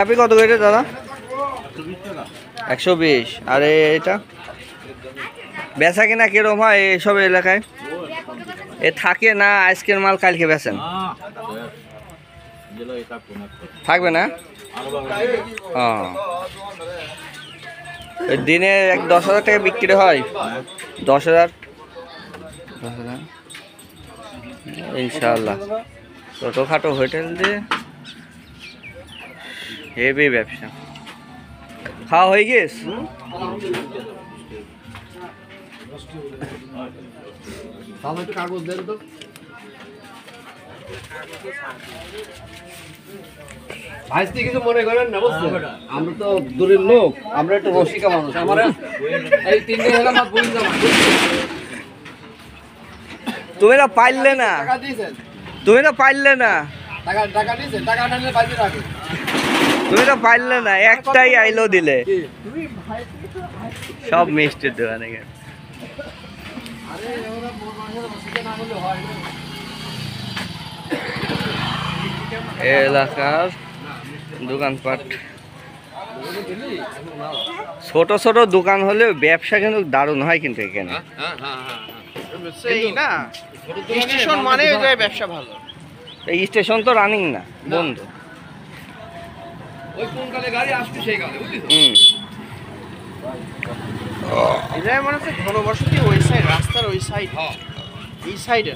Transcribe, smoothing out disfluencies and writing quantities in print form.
আপনি কত করে দাদা? 120। আর এটা বেচা কিনা কিরম হয় এইসব এলাকায়? এ থাকে না আজকের মাল কালকে বেচেন? থাকবে না? দিনে 10,000 টাকা বিক্রি হয়? 10,000 ইনশাআল্লাহ। ছোটোখাটো হোটেল দিয়ে হেভি ব্যবসা। খাওয়া হয়ে গেছে? কাগজ দেন তো। ভাইস্তি কিছু মনে করেন না, বুঝছেন? আমরা তো দূরের লোক, আমরা একটু রসিকা মানুষ। আমার এই 3 দিন হলো মাছ বই যাওয়া। তুমি না পাইলে না, টাকা দিয়েছেন? তুমি না পাইলে না, টাকা দিয়েছেন? টাকা না নিলে বাইরে রাখি। তুমি তো পাইলে না, একটাই আইলো দিলে। সব মিষ্টির দোকানে গেছে। আরে ওরা মানুষের রসিকা না হলে হয় না। এলাকার দোকানপাট ছোট ছোট দোকান হলে ব্যবসা কিন্তু দারুণ হয় কিন্তু এখানে। সেই না স্টেশন মানে ওই জায়গায় ব্যবসা ভালো। এই স্টেশন তো রানিং না, বন্ধ। ওই কোন কালে গাড়ি আসবে সেই কালে, বুঝলি? এই জায়গায় মানে হচ্ছে ঘনবসতি ওই সাইড, রাস্তার ওই সাইড, এই সাইডে।